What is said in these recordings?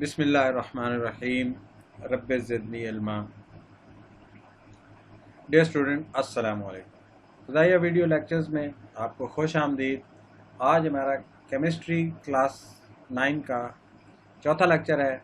बिस्मिल्लाहिर्रहमानिर्रहीम। Rabbi ज़िदनी इल्मा। Dear student, अस्सलाम वालेकुम। फ़ज़ाइया वीडियो लेक्चर्स में आपको खुश आमदीद। आज हमारा केमिस्ट्री क्लास 9 का चौथा लेक्चर है,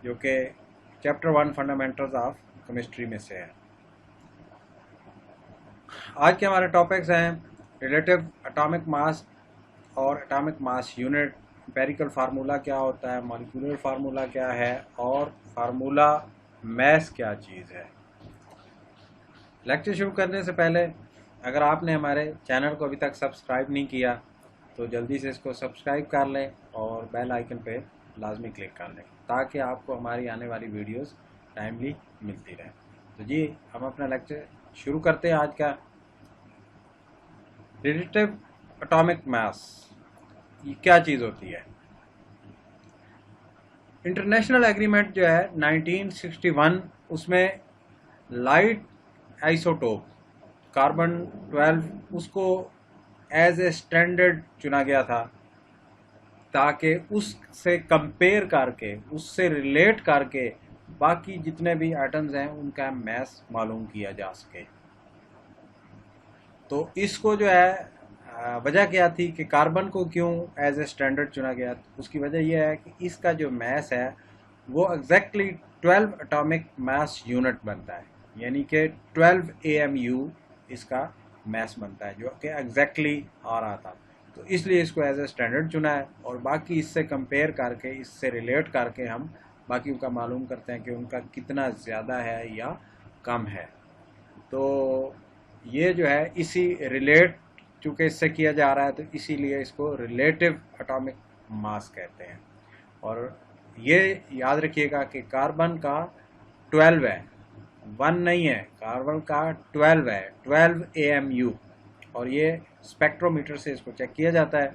जो कि चैप्टर 1 फंडामेंटल्स ऑफ केमिस्ट्री में से है। आज के हमारे टॉपिक्स हैं रिलेटिव एटॉमिक मास और atomic mass unit, empirical formula क्या होता है, मॉलिक्यूलर फार्मूला क्या है और फार्मूला मैस क्या चीज़ है। लेक्चर शुरू करने से पहले अगर आपने हमारे चैनल को अभी तक सब्सक्राइब नहीं किया तो जल्दी से इसको सब्सक्राइब कर लें और बेल आइकन पे लाजमी क्लिक कर लें ताकि आपको हमारी आने वाली वीडियोस टाइमली मिलती रहे। तो जी, हम अपना लेक्चर शुरू करते हैं आज का। रिलेटिव एटॉमिक मास ये क्या चीज़ होती है? इंटरनेशनल एग्रीमेंट जो है 1961, उसमें लाइट आइसोटोप कार्बन 12 उसको एज ए स्टैंडर्ड चुना गया था ताकि उससे कंपेयर करके, उससे रिलेट करके बाकी जितने भी एटम्स हैं उनका मैस मालूम किया जा सके। तो इसको जो है वजह क्या थी कि कार्बन को क्यों एज ए स्टैंडर्ड चुना गया? उसकी वजह यह है कि इसका जो मैस है वो एग्जैक्टली 12 एटॉमिक मास यूनिट बनता है, यानी कि 12 AMU इसका मैस बनता है, जो कि एग्जैक्टली आ रहा था। तो इसलिए इसको एज ए स्टैंडर्ड चुना है और बाकी इससे कंपेयर करके, इससे रिलेट करके हम बाकी उनका मालूम करते हैं कि उनका कितना ज़्यादा है या कम है। तो ये जो है इसी रिलेट, चूँकि इससे किया जा रहा है तो इसीलिए इसको रिलेटिव एटॉमिक मास कहते हैं। और ये याद रखिएगा कि कार्बन का 12 है, 1 नहीं है, कार्बन का 12 है, 12 AMU, और ये स्पेक्ट्रोमीटर से इसको चेक किया जाता है।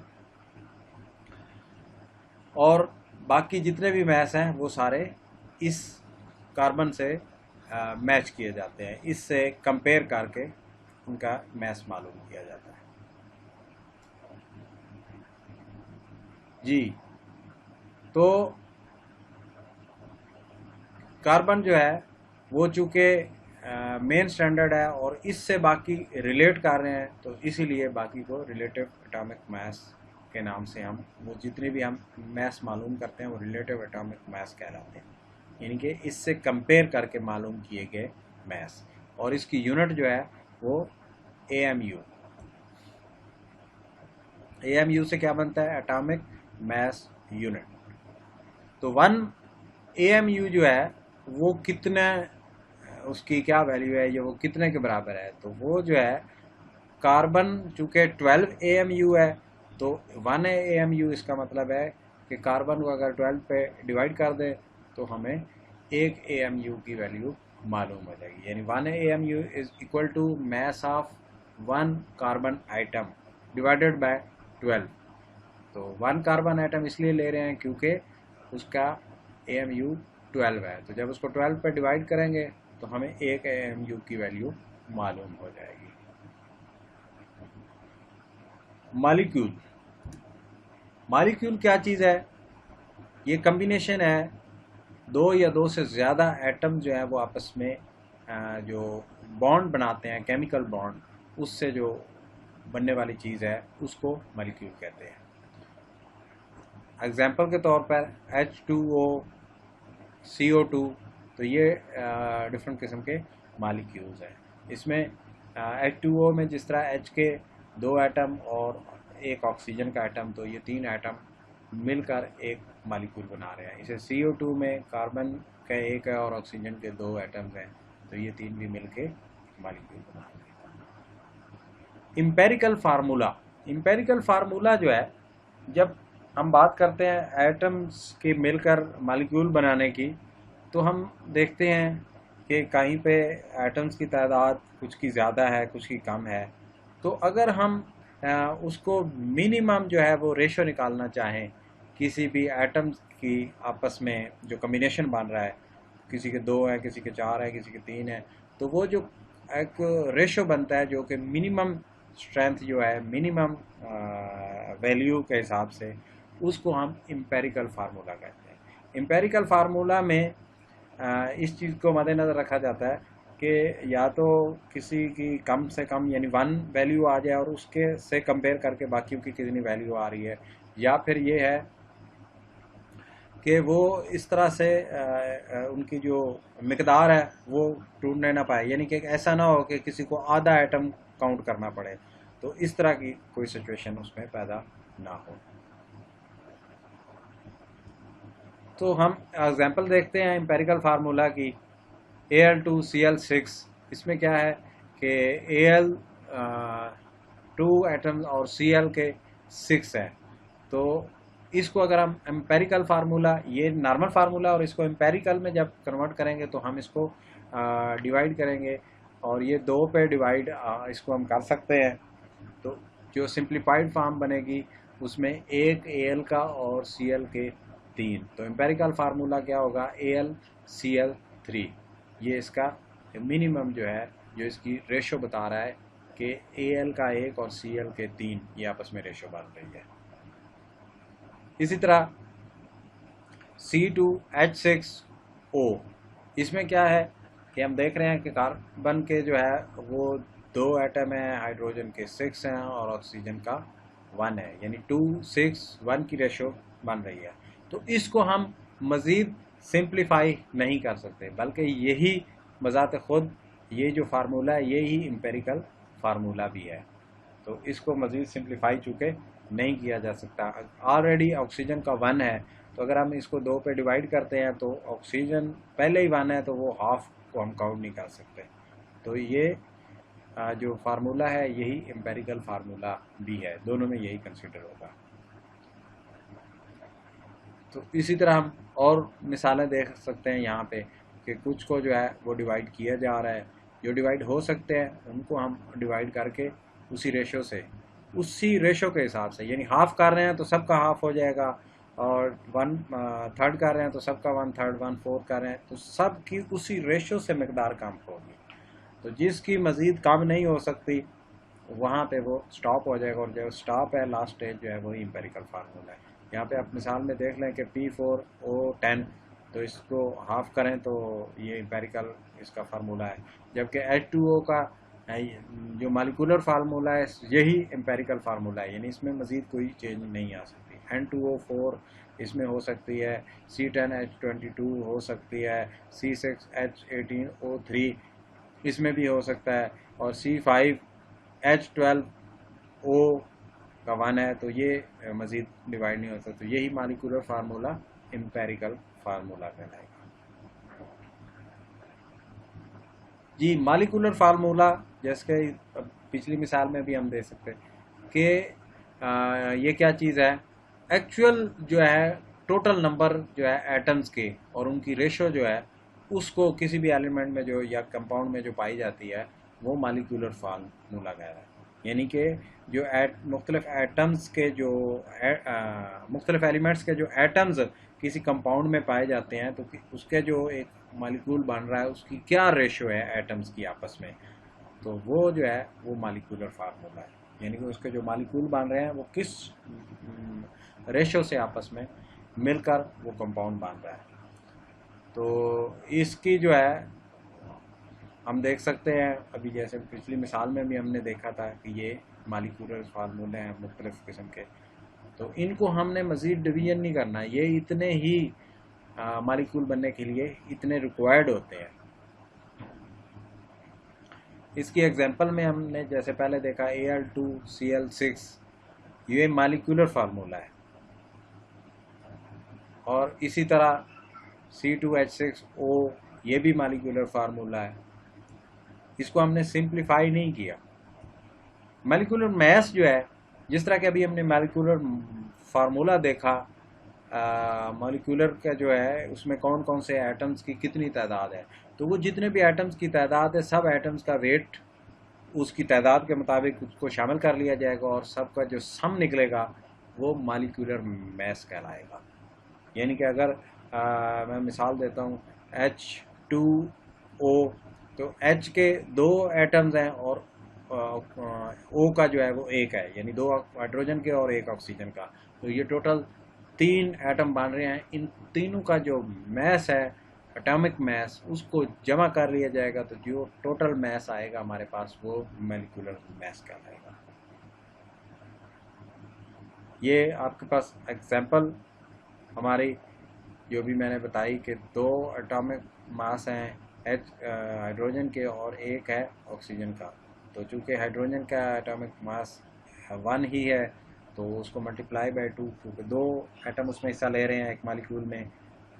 और बाकी जितने भी मैस हैं वो सारे इस कार्बन से मैच किए जाते हैं, इससे कंपेयर करके उनका मैस मालूम किया जाता है। जी, तो कार्बन जो है वो चूँकि मेन स्टैंडर्ड है और इससे बाकी रिलेट कर रहे हैं, तो इसीलिए बाकी को रिलेटिव एटॉमिक मास के नाम से हम वो जितने भी हम मास मालूम करते हैं वो रिलेटिव एटॉमिक मास कहलाते हैं, यानी कि इससे कंपेयर करके मालूम किए गए मास। और इसकी यूनिट जो है वो AMU। AMU से क्या बनता है? Atomic mass unit. तो 1 AMU जो है वो कितना, उसकी क्या वैल्यू है, ये वो कितने के बराबर है? तो वो जो है कार्बन चूँकि 12 AMU है तो 1 AMU इसका मतलब है कि कार्बन को अगर 12 पे डिवाइड कर दें तो हमें 1 AMU की वैल्यू मालूम हो जाएगी, यानी 1 AMU is equal to mass of 1 carbon atom divided by 12। तो 1 कार्बन आइटम इसलिए ले रहे हैं क्योंकि उसका AMU 12 है, तो जब उसको 12 पे डिवाइड करेंगे तो हमें 1 AMU की वैल्यू मालूम हो जाएगी। मॉलिक्यूल, मॉलिक्यूल क्या चीज़ है? ये कम्बिनेशन है दो या दो से ज़्यादा एटम जो है वो आपस में जो बॉन्ड बनाते हैं, केमिकल बॉन्ड, उससे जो बनने वाली चीज़ है उसको मॉलिक्यूल कहते हैं। एग्जाम्पल के तौर पर H2O, CO2, तो ये डिफरेंट किस्म के मॉलिक्यूल्स हैं। इसमें H2O में जिस तरह H के 2 एटम और एक ऑक्सीजन का एटम, तो ये 3 एटम मिलकर एक मॉलिक्यूल बना रहे हैं। इसे CO2 में कार्बन का 1 है और ऑक्सीजन के 2 एटम्स हैं, तो ये 3 भी मिलके मॉलिक्यूल बना रहे हैं। एम्पेरिकल फार्मूला, एम्पेरिकल फार्मूला जो है, जब हम बात करते हैं एटम्स के मिलकर मॉलिक्यूल बनाने की, तो हम देखते हैं कि कहीं पे एटम्स की तादाद कुछ की ज़्यादा है, कुछ की कम है। तो अगर हम उसको मिनिमम जो है वो रेशो निकालना चाहें किसी भी एटम्स की आपस में जो कम्बिनेशन बन रहा है, किसी के 2 है, किसी के 4 है, किसी के 3 है, तो वो जो एक रेशो बनता है जो कि मिनिमम स्ट्रेंथ जो है, मिनिमम वैल्यू के हिसाब से, उसको हम एम्पेरिकल फार्मूला कहते हैं। एम्पेरिकल फार्मूला में इस चीज़ को मद्देनज़र रखा जाता है कि या तो किसी की कम से कम यानी 1 वैल्यू आ जाए और उसके से कंपेयर करके बाकियों की कितनी वैल्यू आ रही है, या फिर ये है कि वो इस तरह से उनकी जो मिकदार है वो ढूंढने ना पाए, यानी कि ऐसा ना हो कि किसी को आधा आइटम काउंट करना पड़े, तो इस तरह की कोई सिचुएशन उसमें पैदा ना हो। तो हम एग्जांपल देखते हैं एम्पेरिकल फार्मूला की Al2Cl6। इसमें क्या है कि Al 2 एटम्स और Cl के 6 है। तो इसको अगर हम एम्पेरिकल फार्मूला, ये नॉर्मल फार्मूला, और इसको एम्पेरिकल में जब कन्वर्ट करेंगे तो हम इसको डिवाइड करेंगे और ये 2 पे डिवाइड इसको हम कर सकते हैं। तो जो सिंप्लीफाइड फॉर्म बनेगी उसमें एक Al का और Cl के 3। तो एम्पेरिकल फार्मूला क्या होगा, AlCl3। ये इसका मिनिमम जो है, जो इसकी रेशो बता रहा है कि Al का 1 और Cl के 3 ये आपस में रेशो बन रही है। इसी तरह C2H6O, इसमें क्या है कि हम देख रहे हैं कि कार्बन के जो है वो 2 एटम है, हाइड्रोजन के 6 हैं और ऑक्सीजन का 1 है, यानी 2:6:1 की रेशो बन रही है। तो इसको हम मज़ीद सिंप्लीफाई नहीं कर सकते, बल्कि यही बज़ात ख़ुद ये जो फार्मूला है यही एम्पेरिकल फार्मूला भी है। तो इसको मज़ीद सिंप्लीफाई चूँकि नहीं किया जा सकता। ऑलरेडी ऑक्सीजन का 1 है, तो अगर हम इसको 2 पे डिवाइड करते हैं तो ऑक्सीजन पहले ही 1 है, तो वो हाफ को हम काउंट नहीं कर सकते। तो ये जो फार्मूला है यही एम्पेरिकल फार्मूला भी है, दोनों में यही कंसिडर होगा। तो इसी तरह हम और मिसालें देख सकते हैं यहाँ पे कि कुछ को जो है वो डिवाइड किया जा रहा है, जो डिवाइड हो सकते हैं उनको हम डिवाइड करके उसी रेशो के हिसाब से, यानी हाफ कर रहे हैं तो सबका हाफ हो जाएगा, और 1/3 कर रहे हैं तो सबका 1/3, 1/4 कर रहे हैं तो सब की उसी रेशो से मकदार कम होगी। तो जिसकी मज़ीद कम नहीं हो सकती वहाँ पे वो स्टॉप हो जाएगा, और जो स्टॉप है लास्ट स्टेज जो है वही एम्पेरिकल फार्मूला है। यहाँ पे आप मिसाल में देख लें कि P4O10, तो इसको हाफ करें तो ये एम्पेरिकल इसका फार्मूला है, जबकि H2O का जो मालिकुलर फार्मूला है यही एम्पेरिकल फार्मूला है, यानी इसमें मज़ीद कोई चेंज नहीं आ सकती। N2O4 इसमें हो सकती है, C10H22 हो सकती है, C6H18O3 इसमें भी हो सकता है, और C5H12O का 1 है, तो ये मज़ीद डिवाइड नहीं हो सकता। तो यही मालिकुलर फार्मूला एम्पेरिकल फार्मूला कहलाएगा। जी, मालिकुलर फार्मूला जैसे पिछली मिसाल में भी हम दे सकते हैं कि ये क्या चीज़ है, एक्चुअल जो है टोटल नंबर जो है एटम्स के और उनकी रेशो जो है उसको किसी भी एलिमेंट में जो या कंपाउंड में जो पाई जाती है वो मालिकुलर फार्मूला कह रहा है। यानी कि जो मुख्तलिफ एटम्स के जो मुख्तलिफ एलिमेंट्स के जो एटम्स किसी कंपाउंड में पाए जाते हैं तो उसके जो एक मालिक्यूल बन रहा है उसकी क्या रेशो है एटम्स की आपस में, तो वो जो है वो मालिकुलर फार्मूला है। यानी कि उसके जो मालिक्यूल बन रहे हैं वो किस रेशो से आपस में मिलकर वो कंपाउंड बन रहा है। तो इसकी जो है हम देख सकते हैं, अभी जैसे पिछली मिसाल में भी हमने देखा था कि ये मालिकुलर फार्मूले हैं मुख्तलिफ किस्म के, तो इनको हमने मज़ीद डिवीजन नहीं करना, ये इतने ही मालिक्यूल बनने के लिए इतने रिक्वायर्ड होते हैं। इसकी एग्जांपल में हमने जैसे पहले देखा Al2Cl6, ये मालिकुलर फार्मूला है, और इसी तरह C2H6O ये भी मालिकुलर फार्मूला है। इसको हमने सिंप्लीफाई नहीं किया। मालिकुलर मैस जो है, जिस तरह के अभी हमने मालिकुलर फार्मूला देखा, मालिकुलर का जो है उसमें कौन कौन से एटम्स की कितनी तादाद है, तो वो जितने भी एटम्स की तादाद है सब एटम्स का वेट उसकी तादाद के मुताबिक उसको शामिल कर लिया जाएगा, और सबका जो सम निकलेगा वो मालिकुलर मैस कहलाएगा। यानी कि अगर मैं मिसाल देता हूँ H2O, तो H के 2 एटम्स हैं और O का जो है वो 1 है, यानी 2 हाइड्रोजन के और 1 ऑक्सीजन का, तो ये टोटल 3 एटम बन रहे हैं, इन तीनों का जो मैस है, एटॉमिक मैस, उसको जमा कर लिया जाएगा तो जो टोटल मैस आएगा हमारे पास वो मॉलिक्यूलर मैस कहलाएगा। ये आपके पास एग्जांपल हमारी जो भी मैंने बताई कि 2 एटॉमिक मास हैं हाइड्रोजन के और एक है ऑक्सीजन का। तो चूँकि हाइड्रोजन का एटॉमिक मास 1 ही है तो उसको मल्टीप्लाई बाय 2, क्योंकि 2 एटम उसमें हिस्सा ले रहे हैं एक मॉलिक्यूल में,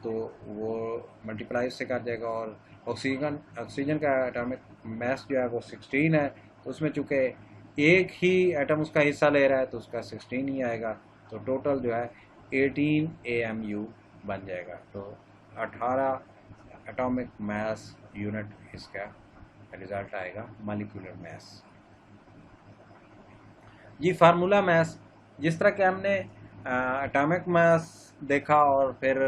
तो वो मल्टीप्लाई उससे कर जाएगा। और ऑक्सीजन का एटॉमिक मास जो है वो 16 है, तो उसमें चूँकि एक ही एटम उसका हिस्सा ले रहा है तो उसका 16 ही आएगा। तो टोटल जो है 18 AMU बन जाएगा। तो 18 एटॉमिक मास यूनिट इसका रिजल्ट आएगा मॉलिक्यूलर मास। जी फार्मूला मास, जिस तरह के हमने एटॉमिक मास देखा और फिर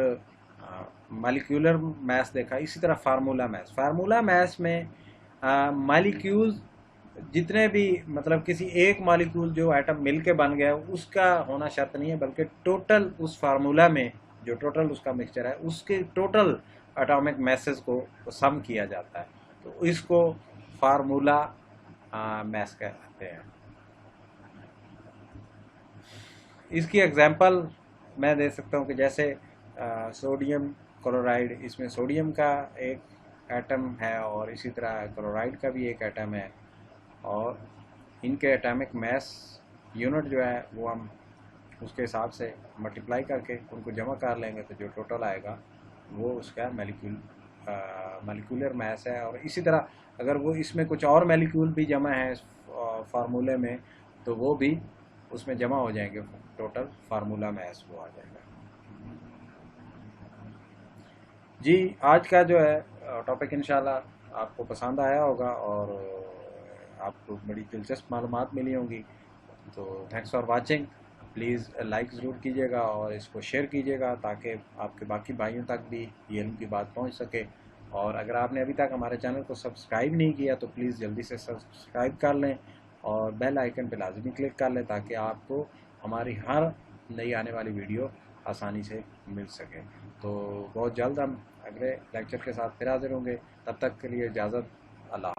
मॉलिक्यूलर मास देखा, इसी तरह फार्मूला मास में मॉलिक्यूल्स जितने भी, मतलब किसी एक मॉलिक्यूल जो एटम मिल के बन गया उसका होना शर्त नहीं है, बल्कि टोटल उस फार्मूला में जो टोटल उसका मिक्सचर है उसके टोटल एटॉमिक मैसेज को सम किया जाता है, तो इसको फार्मूला मैस कहते हैं। इसकी एग्जांपल मैं दे सकता हूँ कि जैसे सोडियम क्लोराइड, इसमें सोडियम का एक एटम है और इसी तरह क्लोराइड का भी एक एटम है, और इनके एटॉमिक मैस यूनिट जो है वो हम उसके हिसाब से मल्टीप्लाई करके उनको जमा कर लेंगे तो जो टोटल आएगा वो उसका मॉलिक्यूलर मैस है। और इसी तरह अगर वो इसमें कुछ और मॉलिक्यूल भी जमा है फार्मूले में तो वो भी उसमें जमा हो जाएंगे, टोटल फार्मूला मैस वो आ जाएगा। जी आज का जो है टॉपिक इंशाल्लाह आपको पसंद आया होगा और आपको बड़ी दिलचस्प मालूमात मिली होंगी। तो thanks for watching. Please like ज़रूर कीजिएगा और इसको शेयर कीजिएगा ताकि आपके बाकी भाइयों तक भी ये इल्म की बात पहुंच सके। और अगर आपने अभी तक हमारे चैनल को सब्सक्राइब नहीं किया तो प्लीज़ जल्दी से सब्सक्राइब कर लें और बेल आइकन पर लाजमी क्लिक कर लें ताकि आपको हमारी हर नई आने वाली वीडियो आसानी से मिल सके। तो बहुत जल्द हम अगले लेक्चर के साथ फिर हाजिर होंगे, तब तक के लिए इजाज़त। अल्लाह।